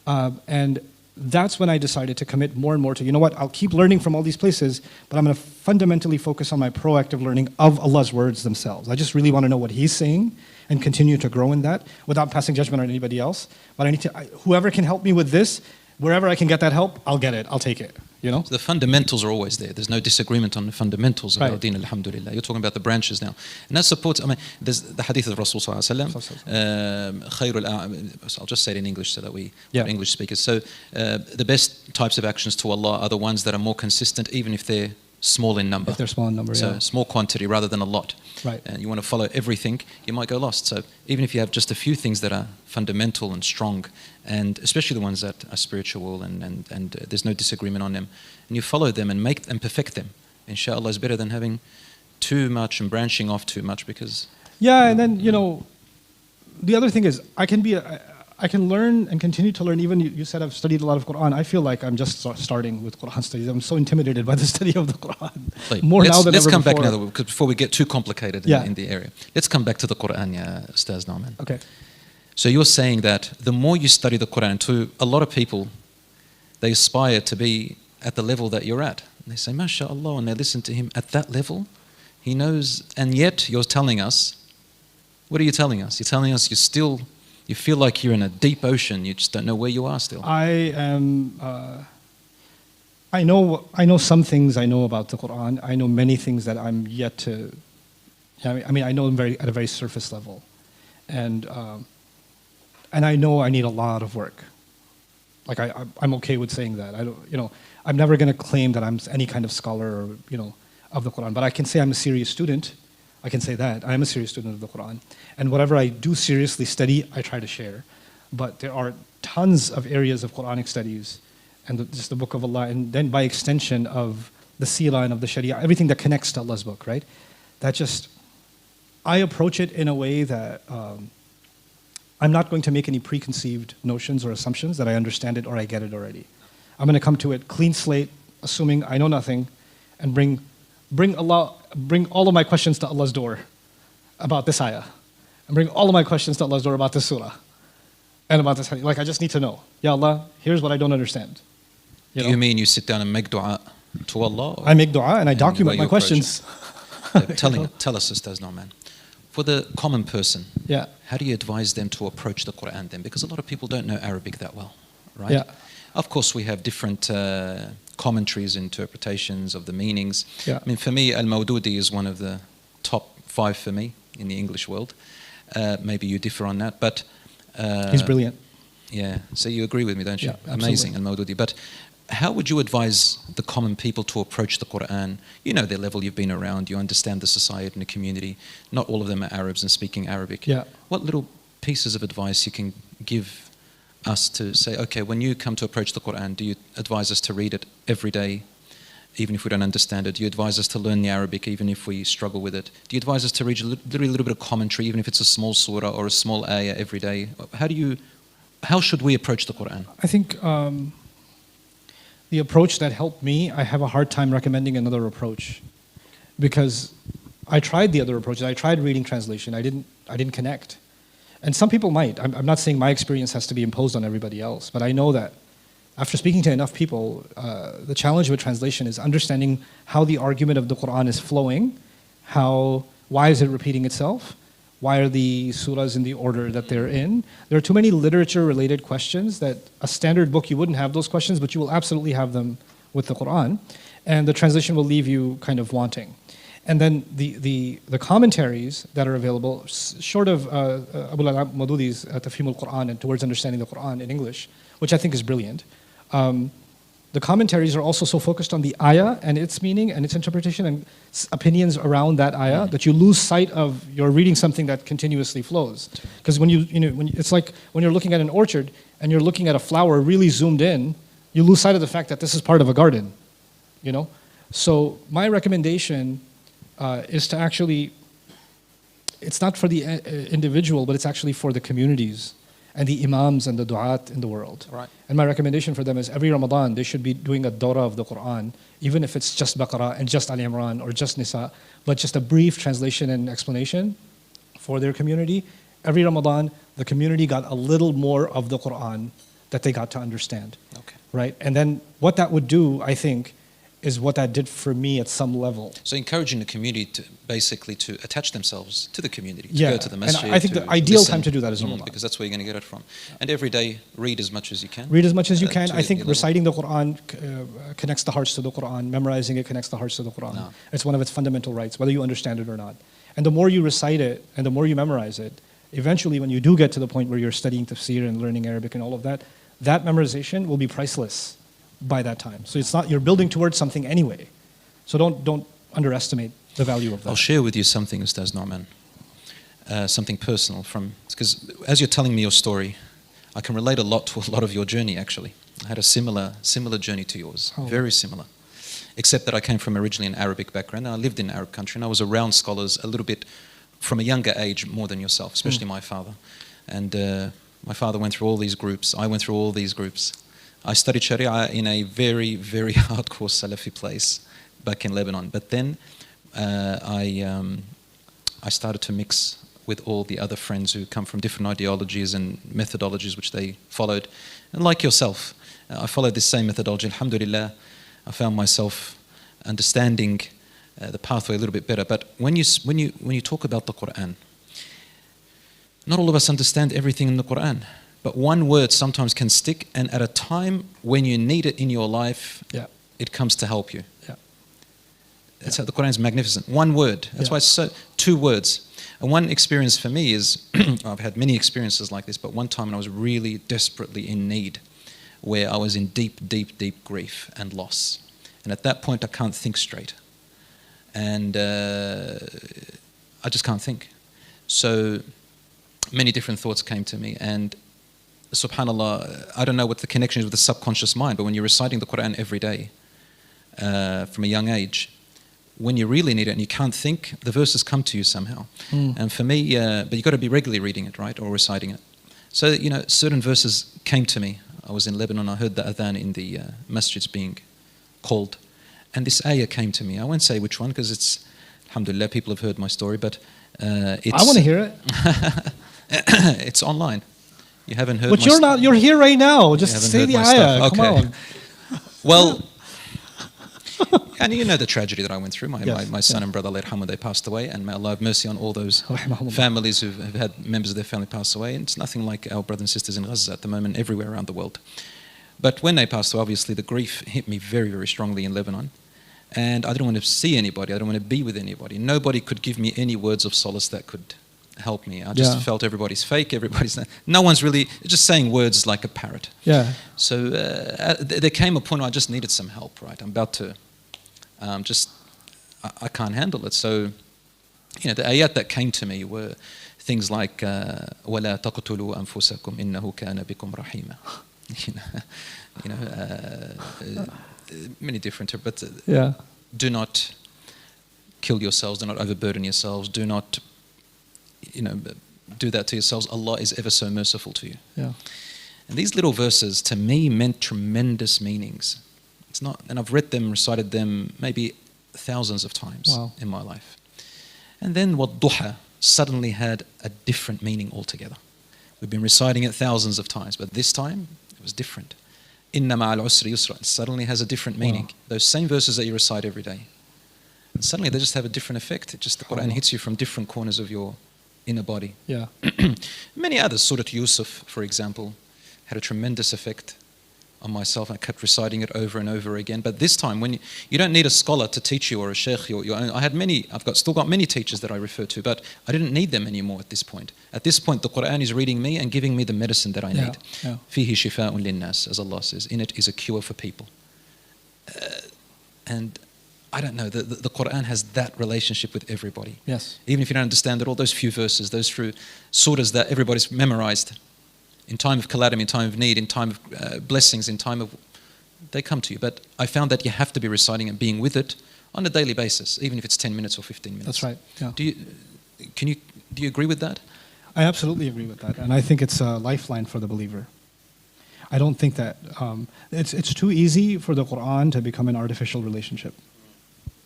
And that's when I decided to commit more and more to, you know what, I'll keep learning from all these places, but I'm going to fundamentally focus on my proactive learning of Allah's words themselves. I just really want to know what He's saying and continue to grow in that without passing judgment on anybody else. But whoever can help me with this, wherever I can get that help, I'll get it, I'll take it. So the fundamentals are always there. There's no disagreement on the fundamentals of our deen, alhamdulillah. You're talking about the branches now. And that supports, there's the hadith of Rasul sallallahu alayhi wa sallam. I'll just say it in English so that we are English speakers. So the best types of actions to Allah are the ones that are more consistent, even if they're small in number. If they're small in number, so small quantity rather than a lot. Right. And you want to follow everything, you might go lost. So even if you have just a few things that are fundamental and strong, and especially the ones that are spiritual and there's no disagreement on them, and you follow them and make and perfect them, inshallah, is better than having too much and branching off too much because... Yeah, and then, the other thing is I can learn and continue to learn. Even you said I've studied a lot of Quran. I feel like I'm just starting with Quran studies. I'm so intimidated by the study of the Quran. More now than ever before. Let's come back now, because before we get too complicated in the area. Let's come back to the Quran, Ustaz Noman. Okay. So you're saying that the more you study the Quran, to a lot of people, they aspire to be at the level that you're at. And they say, MashaAllah, and they listen to him at that level. He knows, and yet you're telling us, what are you telling us? You're telling us you feel like you're in a deep ocean. You just don't know where you are still. I know some things I know about the Quran. I know many things that I'm yet to. I know them at a very surface level, and I know I need a lot of work. Like I'm okay with saying that. I'm never going to claim that I'm any kind of scholar or of the Quran, but I can say I'm a serious student. I can say that. I am a serious student of the Quran. And whatever I do seriously study, I try to share. But there are tons of areas of Quranic studies and just the Book of Allah, and then by extension of the Sira and of the Sharia, everything that connects to Allah's book, right? I approach it in a way that I'm not going to make any preconceived notions or assumptions that I understand it or I get it already. I'm going to come to it clean slate, assuming I know nothing, and bring all of my questions to Allah's door about this ayah, and bring all of my questions to Allah's door about this surah and about this hadith. Like, I just need to know. Ya Allah, here's what I don't understand. Do you mean you sit down and make dua to Allah? I make dua and I document my questions. Tell us, Ustaz Noman, for the common person, how do you advise them to approach the Quran then? Because a lot of people don't know Arabic that well, right? Yeah. Of course, we have different commentaries, interpretations of the meanings. Yeah. For me, Al-Mawdudi is one of the top 5 for me in the English world. Maybe you differ on that, but He's brilliant. yeah. So you agree with me, don't you? Yeah, Amazing, and Maududi. But how would you advise the common people to approach the Quran? You know their level, you've been around, you understand the society and the community. Not all of them are Arabs and speaking Arabic. Yeah. What little pieces of advice you can give us to say, okay, when you come to approach the Quran, do you advise us to read it every day, even if we don't understand it? Do you advise us to learn the Arabic, even if we struggle with it? Do you advise us to read literally a little bit of commentary, even if it's a small surah or a small ayah every day? How should we approach the Quran? I think the approach that helped me, I have a hard time recommending another approach, because I tried the other approaches. I tried reading translation. I didn't connect. And some people might. I'm not saying my experience has to be imposed on everybody else, but I know that after speaking to enough people, the challenge with translation is understanding how the argument of the Quran is flowing, why is it repeating itself, why are the surahs in the order that they're in. There are too many literature-related questions that a standard book you wouldn't have those questions, but you will absolutely have them with the Quran, and the translation will leave you kind of wanting. And then the commentaries that are available, short of Abu al Madudi's Tafhim al-Quran and Towards Understanding the Quran in English, which I think is brilliant, the commentaries are also so focused on the ayah and its meaning and its interpretation and opinions around that ayah that you lose sight of you're reading something that continuously flows. Because when it's like when you're looking at an orchard and you're looking at a flower really zoomed in, you lose sight of the fact that this is part of a garden. So my recommendation is to actually, it's not for the individual, but it's actually for the communities and the imams and the du'at in the world. Right. And my recommendation for them is every Ramadan they should be doing a dawrah of the Quran, even if it's just Baqarah and just Ali Imran or just Nisa, but just a brief translation and explanation for their community. Every Ramadan, the community got a little more of the Quran that they got to understand. Okay. Right? And then what that would do, I think, is what that did for me at some level. So encouraging the community to basically to attach themselves to the community, to go to the and masjid. I think the ideal time to do that is Ramadan. Because that's where you're going to get it from. And every day, read as much as you can. Read as much as you can. I think reciting the Quran connects the hearts to the Quran. Memorizing it connects the hearts to the Quran. No. It's one of its fundamental rights, whether you understand it or not. And the more you recite it and the more you memorize it, eventually when you do get to the point where you're studying tafsir and learning Arabic and all of that, that memorization will be priceless by that time. So it's not, you're building towards something anyway. So don't underestimate the value of that. I'll share with you something, Ustaz Noman, something personal because as you're telling me your story, I can relate a lot to a lot of your journey actually. I had a similar journey to yours, very similar, except that I came from originally an Arabic background. I lived in an Arab country and I was around scholars a little bit from a younger age more than yourself, especially my father. And my father went through all these groups, I went through all these groups. I studied Sharia in a very, very hardcore Salafi place back in Lebanon. But then I started to mix with all the other friends who come from different ideologies and methodologies which they followed. And like yourself, I followed this same methodology. Alhamdulillah, I found myself understanding the pathway a little bit better. But when you talk about the Quran, not all of us understand everything in the Quran. But one word sometimes can stick, and at a time when you need it in your life, it comes to help you. That's how the Quran is magnificent. One word. That's why it's two words. And one experience for me is, I've had many experiences like this, but one time when I was really desperately in need, where I was in deep, deep, deep grief and loss. And at that point, I can't think straight. And I just can't think. So many different thoughts came to me. And subhanAllah, I don't know what the connection is with the subconscious mind, but when you're reciting the Quran every day from a young age, when you really need it and you can't think, the verses come to you somehow. And for me, but you've got to be regularly reading it, right, or reciting it. So, certain verses came to me. I was in Lebanon, I heard the adhan in the masjids being called. And this ayah came to me. I won't say which one because it's, alhamdulillah, people have heard my story, but it's... I want to hear it. It's online. You haven't heard But you're here right now. Just say the ayah. Okay. Come on. Well, and you know the tragedy that I went through. My son and brother, they passed away, and may Allah have mercy on all those families who have had members of their family pass away. And it's nothing like our brothers and sisters in Gaza at the moment, everywhere around the world. But when they passed away, obviously the grief hit me very, very strongly in Lebanon. And I didn't want to see anybody. I didn't want to be with anybody. Nobody could give me any words of solace that could help me. I just Yeah. felt everybody's fake, no one's really, just saying words like a parrot. Yeah. So there came a point where I just needed some help, right? I'm about to I can't handle it. So, the ayat that came to me were things like وَلَا تَقْتُلُوا أَنفُسَكُمْ إِنَّهُ كَانَ بِكُمْ رَحِيمًا. Many different, but Yeah. do not kill yourselves, do not overburden yourselves, do not, do that to yourselves. Allah is ever so merciful to you. Yeah. And these little verses to me meant tremendous meanings. It's not, and I've read them, recited them maybe thousands of times Wow. in my life. And then وَالضُّحَى suddenly had a different meaning altogether. We've been reciting it thousands of times, but this time it was different. إِنَّ مَعَ الْعُسْرِ يُسْرًا suddenly has a different meaning. Wow. Those same verses that you recite every day. And suddenly they just have a different effect. The Quran hits you from different corners of your inner body. Yeah. Many others, Surah Yusuf, for example, had a tremendous effect on myself. I kept reciting it over and over again. But this time, when you don't need a scholar to teach you or a sheikh, your own. Still got many teachers that I refer to, but I didn't need them anymore at this point. At this point, the Quran is reading me and giving me the medicine that I need. Yeah. فِيهِ شِفَاءٌ لِلنَّاسِ, as Allah says. In it is a cure for people. And I don't know, the Quran has that relationship with everybody. Yes. Even if you don't understand it, all those few verses, those few surahs that everybody's memorized, in time of calamity, in time of need, in time of blessings, in time of, they come to you. But I found that you have to be reciting and being with it on a daily basis, even if it's 10 minutes or 15 minutes. That's right. Yeah. Do you agree with that? I absolutely agree with that, and I think it's a lifeline for the believer. I don't think that it's too easy for the Quran to become an artificial relationship.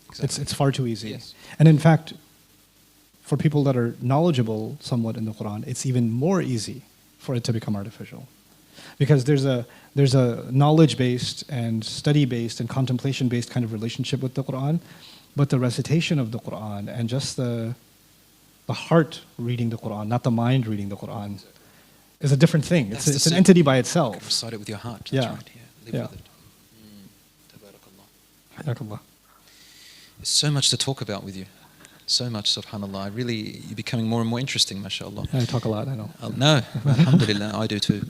Exactly. It's far too easy. Yes. And in fact, for people that are knowledgeable somewhat in the Quran, it's even more easy for it to become artificial, because there's a knowledge-based and study-based and contemplation-based kind of relationship with the Quran, but the recitation of the Quran and just the heart reading the Quran, not the mind reading the Quran, is a different thing. It's an entity by itself. You can recite it with your heart. That's Yeah. right. Yeah. Live with it. Tabarakallah. Jazakallah. There's so much to talk about with you. So much, subhanAllah. You're becoming more and more interesting, mashallah. I talk a lot, I know. No, alhamdulillah, I do too.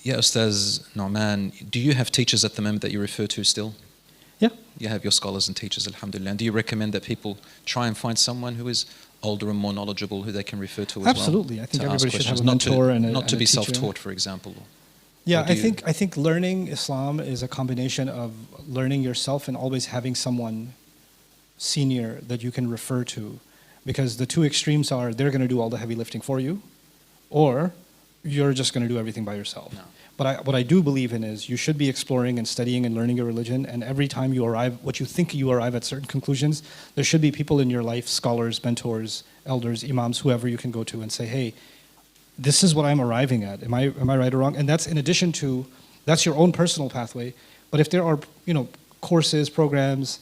Yeah, Ustaz Numan, do you have teachers at the moment that you refer to still? Yeah. You have your scholars and teachers, alhamdulillah. And do you recommend that people try and find someone who is older and more knowledgeable who they can refer to as Absolutely. well? I think to ask everybody should have questions, a mentor and a not to be teacher. self-taught, for example. Yeah, Or do I think learning Islam is a combination of learning yourself and always having someone senior that you can refer to, because the two extremes are they're going to do all the heavy lifting for you, or you're just going to do everything by yourself. No. But what I do believe in is you should be exploring and studying and learning your religion, and every time you arrive, what you think you arrive at certain conclusions, there should be people in your life, scholars, mentors, elders, imams, whoever you can go to and say, hey, this is what I'm arriving at. Am I right or wrong? And that's in addition to, that's your own personal pathway. But if there are, courses, programs,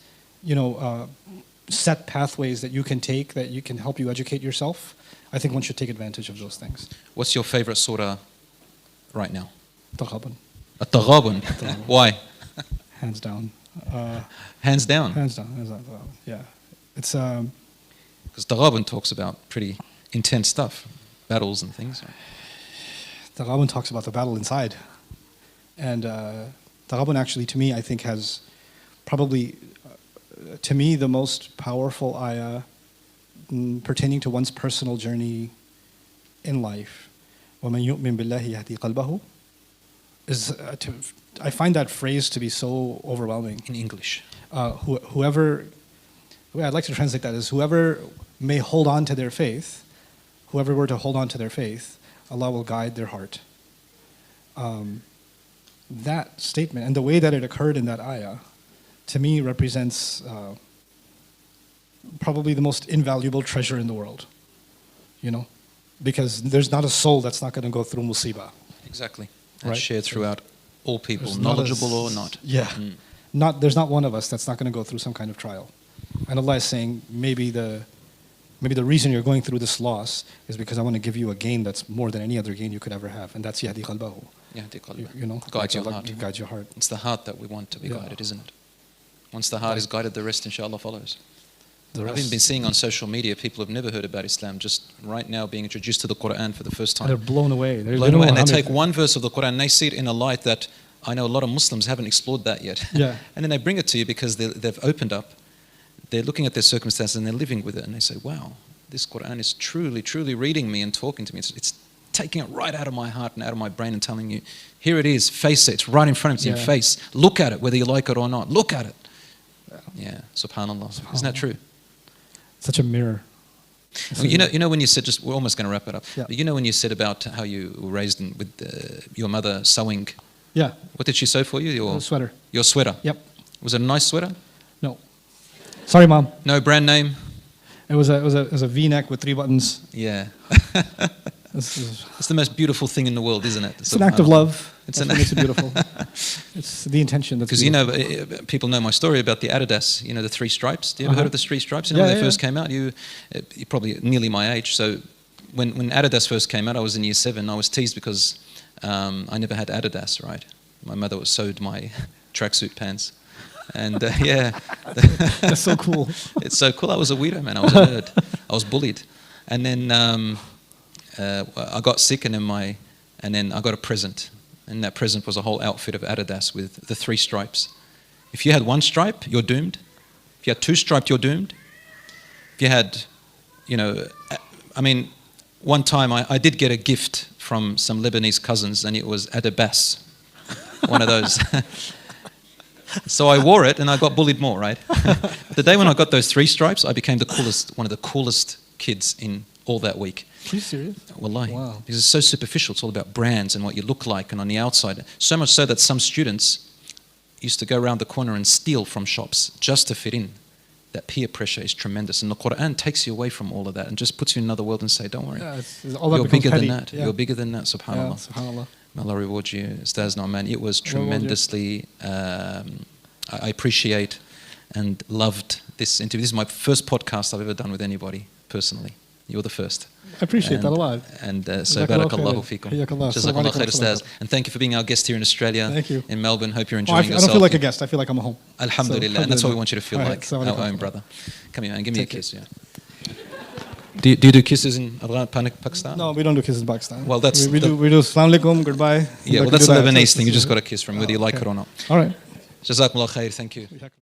set pathways that you can take that you can help you educate yourself, I think one should take advantage of those things. What's your favorite surah right now? Taghabun. At-Taghabun. Why? Hands down. Hands down. Hands down. Yeah. It's Because Taghabun talks about pretty intense stuff, battles and things. Taghabun talks about the battle inside. And Taghabun actually, to me, I think has probably, to me, the most powerful ayah pertaining to one's personal journey in life. وَمَنْ يُؤْمِن بِاللَّهِ يَهْدِي قَلْبَهُ is, I find that phrase to be so overwhelming. In English. Whoever, the way I'd like to translate that is whoever may hold on to their faith, whoever were to hold on to their faith, Allah will guide their heart. That statement and the way that it occurred in that ayah, to me represents probably the most invaluable treasure in the world. Because there's not a soul that's not going to go through musibah. Exactly. And Right. shared throughout all people, There's knowledgeable or not. Yeah. There's not one of us that's not going to go through some kind of trial. And Allah is saying, maybe the reason you're going through this loss is because I want to give you a gain that's more than any other gain you could ever have. And that's yahdi qalbahu. Guide your heart. Guide your heart. It's the heart that we want to be Yeah. guided, isn't it? Once the heart is guided, the rest inshallah follows. the I've rest. even been seeing on social media people have never heard about Islam, just right now being introduced to the Quran for the first time. They're blown away. Blown away. And they take one verse of the Quran and they see it in a light that I know a lot of Muslims haven't explored that yet. Yeah. And then they bring it to you because they've opened up, they're looking at their circumstances and they're living with it, and they say, wow, this Quran is truly, truly reading me and talking to me. It's taking it right out of my heart and out of my brain and telling you, here it is, face it, it's right in front of you, face. Look at it, whether you like it or not. Look at it. Yeah, subhanallah. Isn't that true? Such a mirror. Well, you know when you said, we're almost going to wrap it up. Yeah. But you know when you said about how you were raised with your mother sewing. Yeah. What did she sew for you? Your sweater. Your sweater. Yep. Was it a nice sweater? No. Sorry, Mom. No brand name. It was a V-neck with 3 buttons. Yeah. It's the most beautiful thing in the world, isn't it? It's an act of love. It's what makes it beautiful. It's the intention that's because people know my story about the Adidas. You know the 3 stripes. Do you ever heard of the 3 stripes? You know when they first came out. You're probably nearly my age. So when Adidas first came out, I was in year 7. I was teased because I never had Adidas. Right, my mother sewed my tracksuit pants, and yeah, that's so cool. It's so cool. I was a weirdo, man. I was a nerd. I was bullied, and then I got sick, and then I got a present. And that present was a whole outfit of Adidas with the 3 stripes. If you had 1 stripe, you're doomed. If you had 2 stripes, you're doomed. If you had, one time I did get a gift from some Lebanese cousins, and it was Adabas, one of those. So I wore it, and I got bullied more, right? The day when I got those 3 stripes, I became one of the coolest kids in all that week. Are you serious? Wallahi. Wow. Because it's so superficial. It's all about brands and what you look like and on the outside. So much so that some students used to go around the corner and steal from shops just to fit in. That peer pressure is tremendous. And the Quran takes you away from all of that and just puts you in another world and say, don't worry. You're bigger than that. Yeah. You're bigger than that, subhanAllah. Yeah, subhanAllah. May Allah reward you, Ustaz Noman. It was tremendously, I appreciate and loved this interview. This is my first podcast I've ever done with anybody personally. You're the first. I appreciate that a lot. And so barakallahu feekum. Jazakallah khair, Ustaz. And thank you for being our guest here in Australia. Thank you. In Melbourne. Hope you're enjoying yourself. I don't feel like a guest. I feel like I'm home. Alhamdulillah. And that's what we want you to feel like, our own brother. Come here, man. Give me a kiss. Yeah. Do you do kisses in Pakistan? No, we don't do kisses in Pakistan. Well, that's we do Assalamu alaikum, goodbye. Yeah, well, that's the Lebanese thing. You just got to kiss from whether you like it or not. All right. Jazakumullah khair. Thank you.